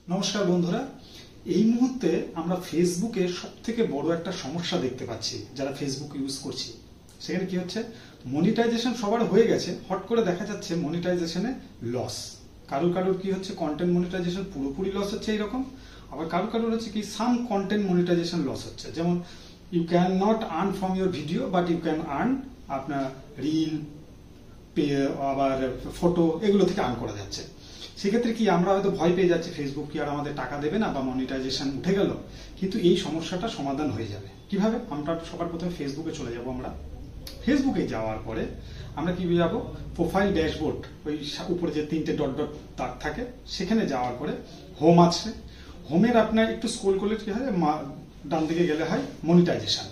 নমস্কার বন্ধুরা, এই মুহূর্তে আমরা ফেসবুকে সবথেকে বড় একটা সমস্যা দেখতে পাচ্ছি যারা ফেসবুক ইউজ করছি। সেখানে কি হচ্ছে, মনিটাইজেশন সবার হয়ে গেছে, হট করে দেখা যাচ্ছে মনিটাইজেশনে লস। কারুর কি হচ্ছে, কন্টেন্ট মনিটাইজেশন পুরোপুরি লস হচ্ছে এইরকম, আবার কারুর হচ্ছে কি সাম কন্টেন্ট মনিটাইজেশন লস হচ্ছে। যেমন you can not earn from your video but you can earn আপনার রিল, আবার ফটো, এগুলো থেকে আর্ন করা যাচ্ছে। সেক্ষেত্রে কি আমরা হয়তো ভয় পেয়ে যাচ্ছি ফেসবুক কি আর আমাদের টাকা দেবে না বা মনিটাইজেশন উঠে গেল, কিন্তু এই সমস্যাটা সমাধান হয়ে যাবে কিভাবে। আমরা সবার প্রথমে ফেসবুকে চলে যাব। আমরা ফেসবুকে যাওয়ার পরে আমরা কি যাব, প্রোফাইল ড্যাশবোর্ড, ওই উপরে যে তিনটে ডট ডট দাগ থাকে সেখানে যাওয়ার পরে হোম আছে। হোমের আপনার একটু স্ক্রল করলে কি হয়, ডান দিকে গেলে হয় মনিটাইজেশন।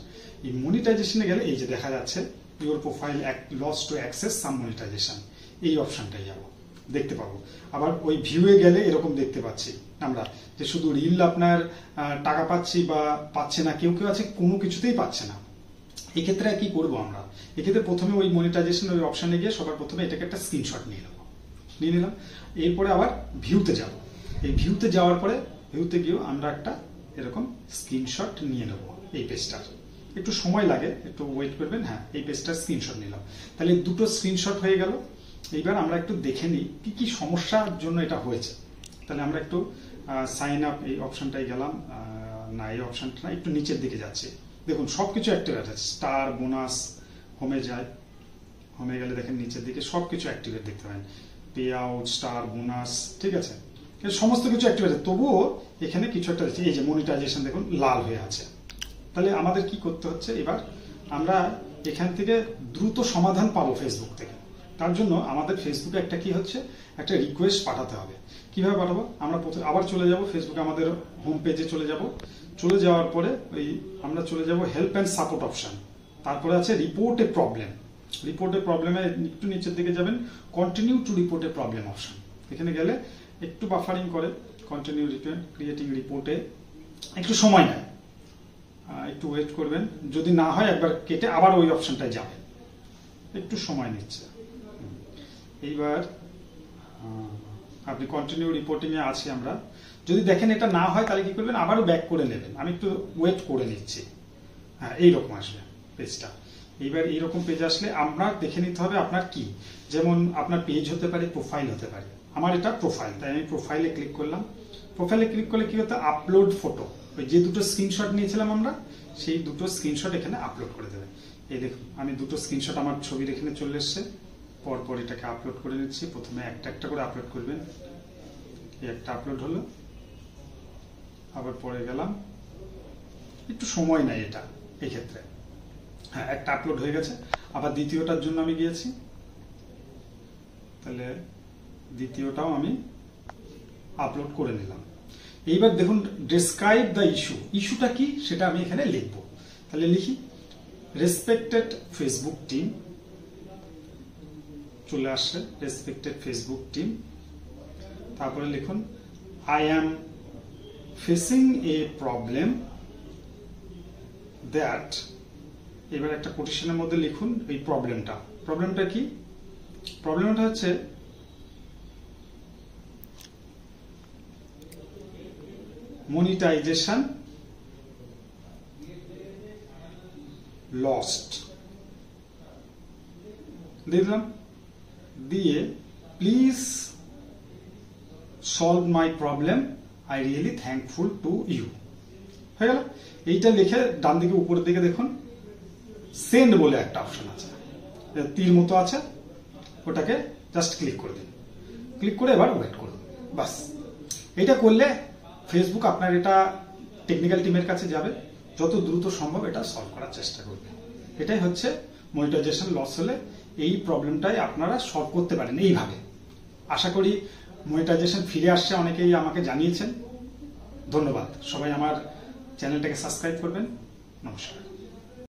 এই মনিটাইজেশনে গেলে এই যে দেখা যাচ্ছে your profile loss to access some monetisation, এই অপশনটাই যাবো, দেখতে পাবো। আবার ওই ভিউয়ে গেলে এরকম দেখতে পাচ্ছি আমরা যে শুধু রিল আপনার টাকা পাচ্ছি বা পাচ্ছে না, কেউ আছে কোনো কিছুতেই পাচ্ছে না। এক্ষেত্রে কি করবো আমরা, এক্ষেত্রে প্রথমে ওই মনিটাইজেশন ওই অপশনে গিয়ে সবার প্রথমে এটাকে একটা স্ক্রিনশট নিয়ে নিলাম। এরপরে আবার ভিউতে যাব। এই ভিউতে যাওয়ার পরে ভিউতে গিয়েও আমরা একটা এরকম স্ক্রিনশট নিয়ে নেব। এই পেজটার একটু সময় লাগে, একটু ওয়েট করবেন। হ্যাঁ, এই পেজটার স্ক্রিনশট নিলাম। তাহলে দুটো স্ক্রিনশট হয়ে গেল। এইবার আমরা একটু দেখে নিই কি কি সমস্যার জন্য এটা হয়েছে। তাহলে আমরা একটু সাইন আপ এই অপশনটাই গেলাম, না এই অপশনটা না, একটু নিচের দিকে যাচ্ছে। দেখুন সবকিছু অ্যাক্টিভেট আছে, স্টার, বোনাস, হোমে যায়। হোমে গেলে দেখেন নিচের দিকে সবকিছু অ্যাক্টিভেট দেখতে পাবেন, পে আউট, স্টার, বোনাস, ঠিক আছে, সমস্ত কিছু অ্যাক্টিভেট আছে। তবুও এখানে কিছু একটা আছে, এই যে মনিটাইজেশন দেখুন লাল হয়ে আছে। তাহলে আমাদের কি করতে হচ্ছে, এবার আমরা এখান থেকে দ্রুত সমাধান পাবো ফেসবুক থেকে। তার জন্য আমাদের ফেসবুকে একটা কি হচ্ছে, একটা রিকোয়েস্ট পাঠাতে হবে। কিভাবে পাঠাবো, আমরা প্রথমে আবার চলে যাব ফেসবুকে, আমাদের হোম পেজে চলে যাব। চলে যাওয়ার পরে ওই আমরা চলে যাব হেল্প অ্যান্ড সাপোর্ট অপশন, তারপরে আছে রিপোর্ট এ প্রবলেম। রিপোর্ট এ প্রবলেমে একটু নিচের দিকে যাবেন, continue to report A problem option. এখানে গেলে একটু বাফারিং করে, কন্টিনিউ ক্রিয়েটিং রিপোর্টে একটু সময় নেয়, একটু ওয়েট করবেন। যদি না হয় একবার কেটে আবার ওই অপশনটায় যাবেন, একটু সময় নিচ্ছে। এইবার আপনি কন্টিনিউ রিপোর্টিং এ আছি আমরা। যদি দেখেন এটা না হয় তাহলে কি করবেন, আবারও ব্যাক করে নেবেন। আমি একটু ওয়েট করে নিচ্ছি। হ্যাঁ, এইরকম আসবে পেজটা। এইবার এইরকম পেজ আসলে আপনার দেখে নিতে হবে আপনার কি, যেমন আপনার পেজ হতে পারে, প্রোফাইল হতে পারে। আমার এটা প্রোফাইল, তাই আমি প্রোফাইলে ক্লিক করলাম। প্রোফাইলে ক্লিক করলে কি হতো, আপলোড ফটো, ওই যে দুটো স্ক্রিনশট নিয়েছিলাম আমরা, সেই দুটো স্ক্রিনশট এখানে আপলোড করে দেবে। এই দেখুন আমি দুটো স্ক্রিনশট আমার ছবির এখানে চলে এসছে। পরপর এটাকে আপলোড করে নিচ্ছি। প্রথমে একটা একটা করে আপলোড করবেন। এই একটা আপলোড হলো, আবার পরে গেলাম, একটু সময় নেয় এটা এই ক্ষেত্রে। হ্যাঁ, একটা আপলোড হয়ে গেছে। আবার দ্বিতীয়টার জন্য আমি গিয়েছি, তাহলে দ্বিতীয়টাও আমি আপলোড করে নিলাম। এইবার দেখুন ডেসক্রাইব দ্য ইস্যু, ইস্যুটা কি সেটা আমি এখানে লিখব। তাহলে লিখি রেসপেক্টেড ফেসবুক টিম, চলে আসছে রেসপেক্টেড ফেসবুক টিম। তারপরে লিখুন I am facing A problem that, এবার একটা কোটেশনের মধ্যে লিখুন এই প্রবলেমটা। প্রবলেমটা কি, প্রবলেমটা হচ্ছে মনিটাইজেশন লস্ট, দেখলাম দিয়ে please solve my problem, I really thankful to you, হয়ে গেল। এইটা লিখে ডান দিকে উপরের দিকে দেখুন সেন্ড বলে একটা অপশন আছে, তীর মতো আছে, ওটাকে জাস্ট ক্লিক করে দিন। ক্লিক করে এবার ওয়েট করুন, বাস। এটা করলে ফেসবুক আপনার এটা টেকনিক্যাল টিমের কাছে যাবে, যত দ্রুত সম্ভব এটা সলভ করার চেষ্টা করবে। এটাই হচ্ছে মনিটাইজেশন লস হলে এই প্রবলেমটাই আপনারা সলভ করতে পারেন এইভাবে। আশা করি মনিটাইজেশন ফিরে আসছে, অনেকেই আমাকে জানিয়েছেন। ধন্যবাদ। সবাই আমার চ্যানেলটাকে সাবস্ক্রাইব করবেন। নমস্কার।